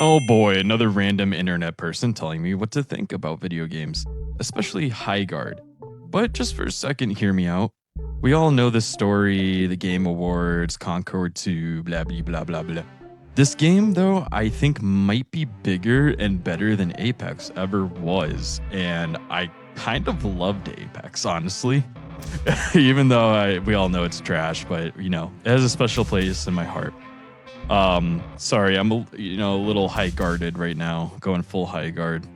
Oh boy, another random internet person telling me what to think about video games, especially Highguard. But just for a second, hear me out. We all know the story, the Game Awards, Concord 2, blah, blah, blah, blah, blah. This game, though, I think might be bigger and better than Apex ever was. And I kind of loved Apex, honestly. Even though we all know it's trash, but, you know, it has a special place in my heart. Sorry, I'm a little high guarded right now, going full high guard.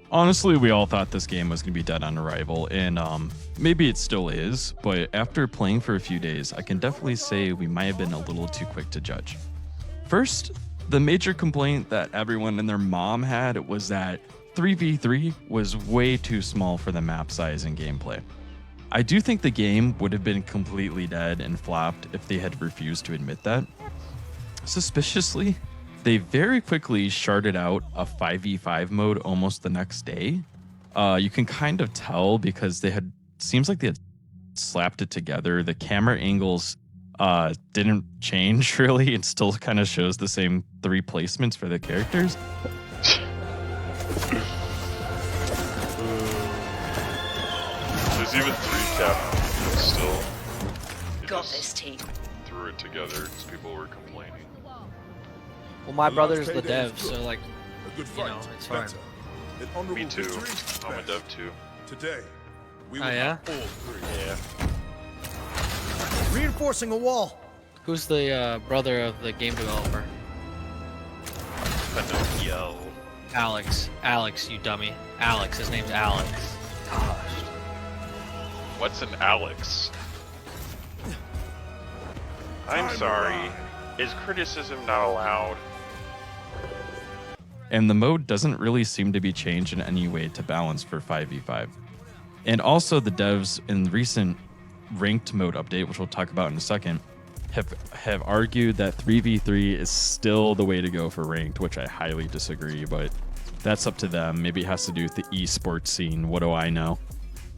Honestly, we all thought this game was going to be dead on arrival, and maybe it still is, but after playing for a few days, I can definitely say we might have been a little too quick to judge. First, the major complaint that everyone and their mom had was that 3v3 was way too small for the map size and gameplay. I do think the game would have been completely dead and flopped if they had refused to admit that. Suspiciously, they very quickly sharded out a 5v5 mode almost the next day. You can kind of tell because seems like they had slapped it together. The camera angles didn't change really. It still kind of shows the same 3 placements for the characters. There's even 3 captains still. Got this team. Threw it together because people were complaining. Well, my brother's the dev, so like, a good fight, it's fine. Me too. I'm a dev too. Today, we Oh yeah? all three. Yeah. Reinforcing a wall. Who's the brother of the game developer? Pinocchio. Alex. Alex, you dummy. Alex. His name's Alex. Gosh. What's an Alex? I'm sorry. Is criticism not allowed? And the mode doesn't really seem to be changed in any way to balance for 5v5. And also the devs in the recent ranked mode update, which we'll talk about in a second, have argued that 3v3 is still the way to go for ranked, which I highly disagree, but that's up to them. Maybe it has to do with the esports scene. What do I know?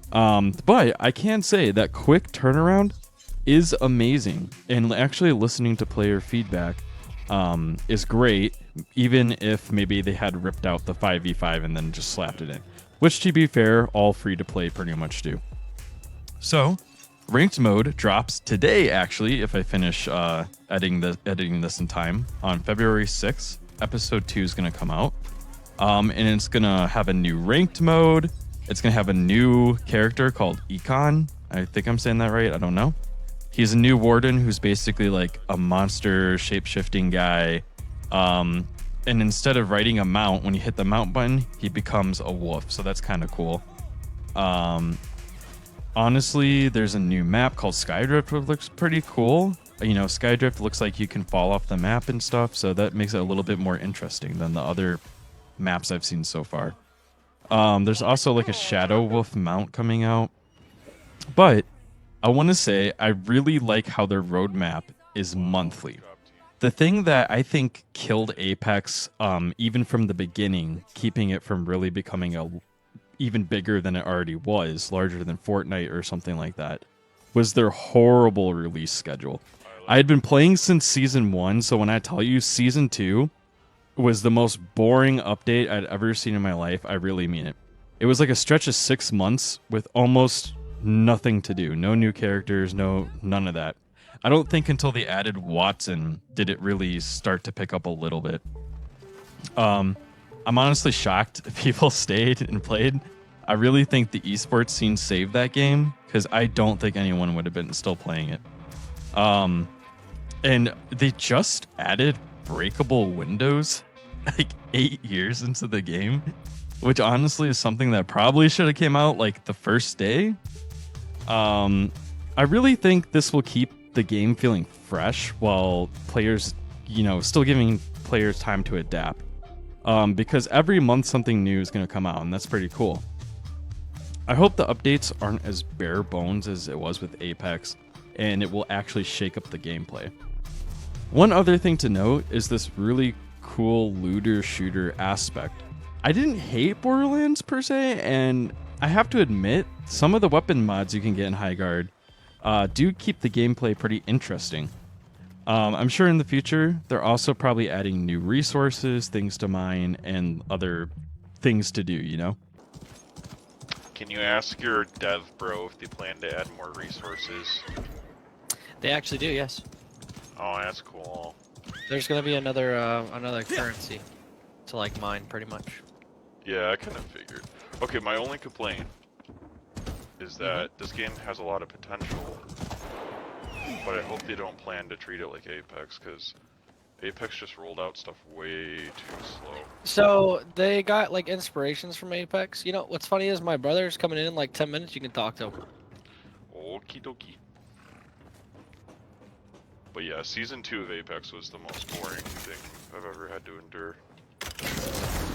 But I can say that quick turnaround is amazing, and actually listening to player feedback is great, even if maybe they had ripped out the 5v5 and then just slapped it in, which, to be fair, all free to play pretty much do. So ranked mode drops today, actually, if I finish editing this in time. On February 6th, episode 2 is going to come out, and it's going to have a new ranked mode. It's going to have a new character called Econ. I think I'm saying that right. I don't know. He's a new warden who's basically like a monster shape-shifting guy. And instead of riding a mount, when you hit the mount button, he becomes a wolf. So that's kind of cool. Honestly, there's a new map called Skydrift, which looks pretty cool. You know, Skydrift looks like you can fall off the map and stuff. So that makes it a little bit more interesting than the other maps I've seen so far. There's also like a Shadow Wolf mount coming out. But I want to say I really like how their roadmap is monthly. The thing that I think killed Apex, even from the beginning, keeping it from really becoming even bigger than it already was, larger than Fortnite or something like that, was their horrible release schedule. I had been playing since Season 1, so when I tell you Season 2 was the most boring update I'd ever seen in my life, I really mean it. It was like a stretch of 6 months with almost nothing to do. No new characters, none of that. I don't think until they added Watson did it really start to pick up a little bit. I'm honestly shocked people stayed and played. I really think the esports scene saved that game because I don't think anyone would have been still playing it. And they just added breakable windows like 8 years into the game, which honestly is something that probably should have came out like the first day. I really think this will keep the game feeling fresh while players, still giving players time to adapt. Because every month something new is going to come out, and that's pretty cool. I hope the updates aren't as bare bones as it was with Apex, and it will actually shake up the gameplay. One other thing to note is this really cool looter shooter aspect. I didn't hate Borderlands per se, and I have to admit, some of the weapon mods you can get in Highguard do keep the gameplay pretty interesting. I'm sure in the future, they're also probably adding new resources, things to mine, and other things to do, you know? Can you ask your dev bro if they plan to add more resources? They actually do, yes. Oh, that's cool. There's gonna be another currency to like mine, pretty much. Yeah, I kind of figured. Okay, my only complaint is that this game has a lot of potential, but I hope they don't plan to treat it like Apex, because Apex just rolled out stuff way too slow. So they got like inspirations from Apex. You know what's funny is my brother's coming in like 10 minutes. You can talk to him. Okie dokie. But yeah, Season 2 of Apex was the most boring thing I've ever had to endure.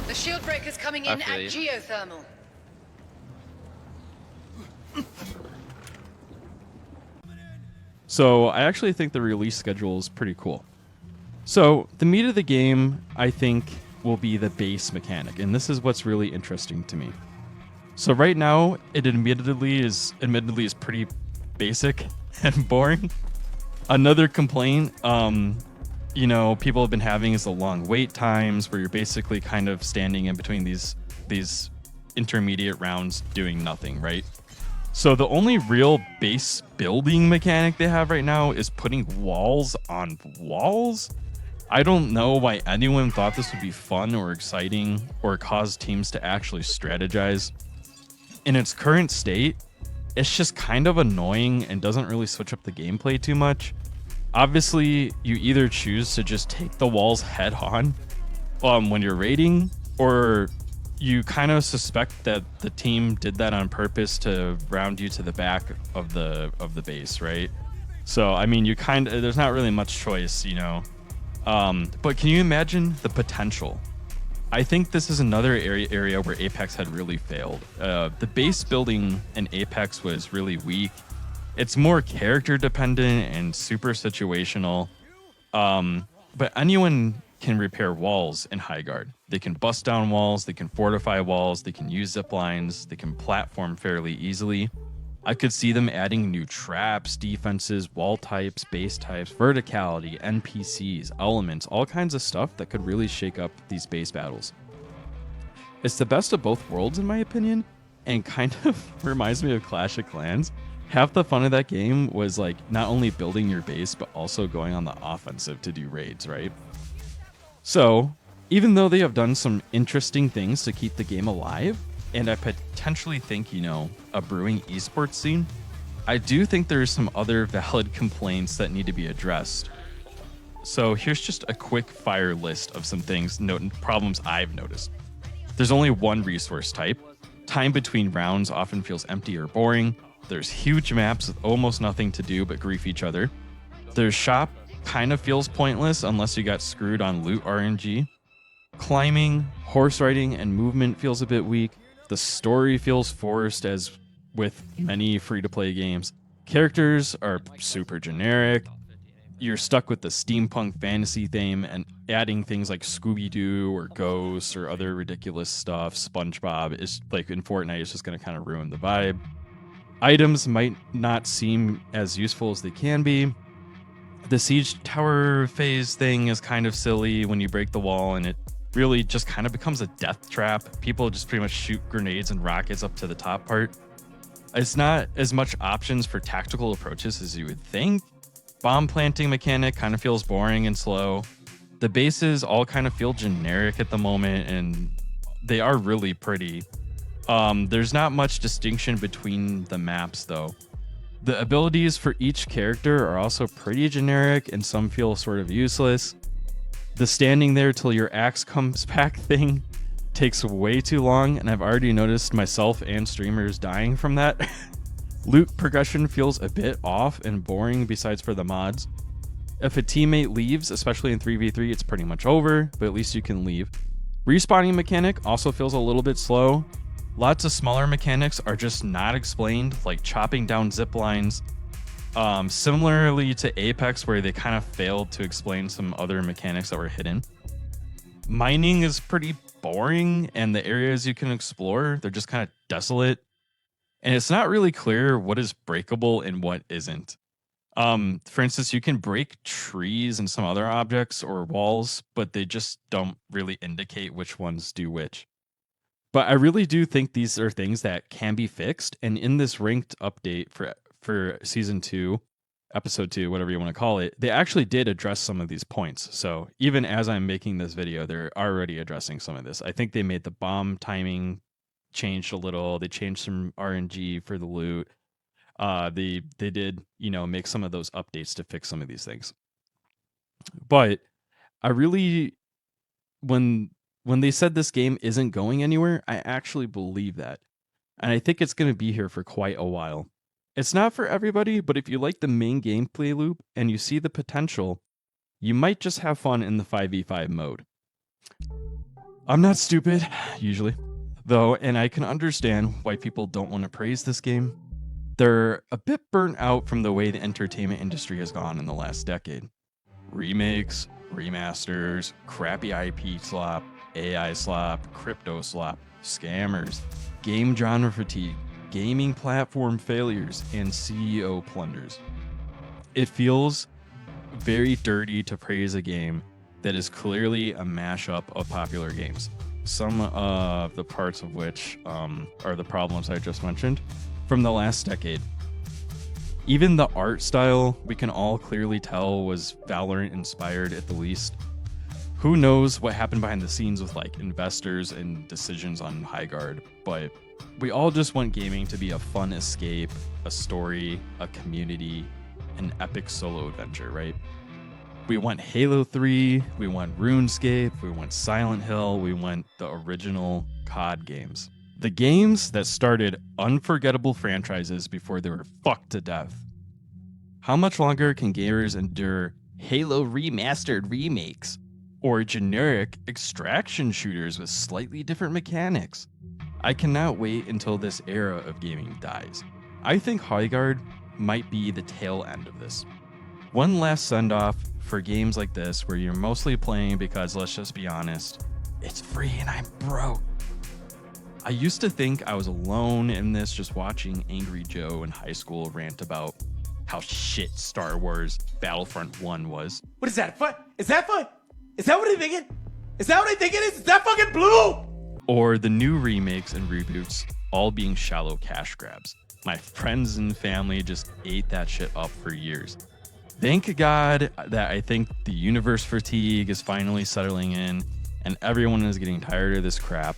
The shield breaker's coming in I at feel geothermal. So I actually think the release schedule is pretty cool. So the meat of the game, I think, will be the base mechanic, and this is what's really interesting to me. So right now, it admittedly is pretty basic and boring. Another complaint, people have been having is the long wait times, where you're basically kind of standing in between these intermediate rounds doing nothing, right? So the only real base building mechanic they have right now is putting walls on walls. I don't know why anyone thought this would be fun or exciting or cause teams to actually strategize. In its current state, it's just kind of annoying and doesn't really switch up the gameplay too much. Obviously, you either choose to just take the walls head on when you're raiding, or you kind of suspect that the team did that on purpose to round you to the back of the base, right? So, I mean, there's not really much choice, you know. But can you imagine the potential? I think this is another area where Apex had really failed. The base building in Apex was really weak. It's more character dependent and super situational. But anyone can repair walls in Highguard. They can bust down walls, they can fortify walls, they can use zip lines, they can platform fairly easily. I could see them adding new traps, defenses, wall types, base types, verticality, NPCs, elements, all kinds of stuff that could really shake up these base battles. It's the best of both worlds, in my opinion, and kind of reminds me of Clash of Clans. Half the fun of that game was like not only building your base, but also going on the offensive to do raids, right? So, even though they have done some interesting things to keep the game alive, and I potentially think, a brewing esports scene, I do think there's some other valid complaints that need to be addressed. So here's just a quick fire list of some problems I've noticed. There's only one resource type. Time between rounds often feels empty or boring. There's huge maps with almost nothing to do but grief each other. There's shop, kind of feels pointless unless you got screwed on loot RNG. Climbing, horse riding, and movement feels a bit weak. The story feels forced, as with many free-to-play games. Characters are super generic. You're stuck with the steampunk fantasy theme, and adding things like Scooby-Doo or Ghosts or other ridiculous stuff, SpongeBob, is like in Fortnite, is just going to kind of ruin the vibe. Items might not seem as useful as they can be. The siege tower phase thing is kind of silly when you break the wall, and it really just kind of becomes a death trap. People just pretty much shoot grenades and rockets up to the top part. It's not as much options for tactical approaches as you would think. Bomb planting mechanic kind of feels boring and slow. The bases all kind of feel generic at the moment, and they are really pretty. There's not much distinction between the maps, though. The abilities for each character are also pretty generic, and some feel sort of useless. The standing there till your axe comes back thing takes way too long, and I've already noticed myself and streamers dying from that. Loot progression feels a bit off and boring besides for the mods. If a teammate leaves, especially in 3v3, it's pretty much over, but at least you can leave. Respawning mechanic also feels a little bit slow. Lots of smaller mechanics are just not explained, like chopping down zip lines. Similarly to Apex, where they kind of failed to explain some other mechanics that were hidden. mining is pretty boring, and the areas you can explore, they're just kind of desolate. And it's not really clear what is breakable and what isn't. For instance, you can break trees and some other objects or walls, but they just don't really indicate which ones do which. But I really do think these are things that can be fixed. And in this ranked update for season 2, episode 2, whatever you want to call it, they actually did address some of these points. So even as I'm making this video, they're already addressing some of this. I think they made the bomb timing changed a little. They changed some RNG for the loot. They did, make some of those updates to fix some of these things. But I really, when they said this game isn't going anywhere, I actually believe that. And I think it's going to be here for quite a while. It's not for everybody, but if you like the main gameplay loop and you see the potential, you might just have fun in the 5v5 mode. I'm not stupid, usually, though, and I can understand why people don't want to praise this game. They're a bit burnt out from the way the entertainment industry has gone in the last decade. Remakes, remasters, crappy IP slop, AI slop, crypto slop, scammers, game genre fatigue, gaming platform failures, and CEO plunders. It feels very dirty to praise a game that is clearly a mashup of popular games. Some of the parts of which are the problems I just mentioned from the last decade. Even the art style, we can all clearly tell, was Valorant inspired at the least. Who knows what happened behind the scenes with investors and decisions on Highguard, but we all just want gaming to be a fun escape, a story, a community, an epic solo adventure, right? We want Halo 3, we want RuneScape, we want Silent Hill, we want the original COD games. The games that started unforgettable franchises before they were fucked to death. How much longer can gamers endure Halo remastered remakes or generic extraction shooters with slightly different mechanics? I cannot wait until this era of gaming dies. I think Highguard might be the tail end of this. One last send-off for games like this where you're mostly playing because, let's just be honest, it's free and I'm broke. I used to think I was alone in this, just watching Angry Joe in high school rant about how shit Star Wars Battlefront 1 was. What is that? Is that fun? Is that what I think it? Is that what I think it is? Is that fucking blue? Or the new remakes and reboots all being shallow cash grabs. My friends and family just ate that shit up for years. Thank God that I think the universe fatigue is finally settling in and everyone is getting tired of this crap.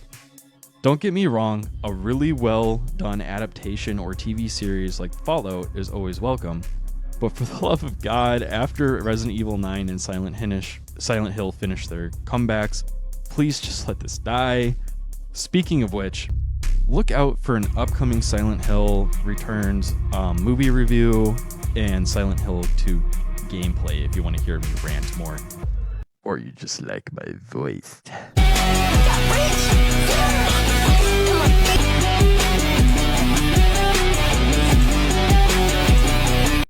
Don't get me wrong, a really well done adaptation or TV series like Fallout is always welcome. But for the love of God, after Resident Evil 9 and Silent Hill finish their comebacks, please just let this die. Speaking of which, look out for an upcoming Silent Hill Returns movie review and Silent Hill 2 gameplay if you want to hear me rant more. Or you just like my voice.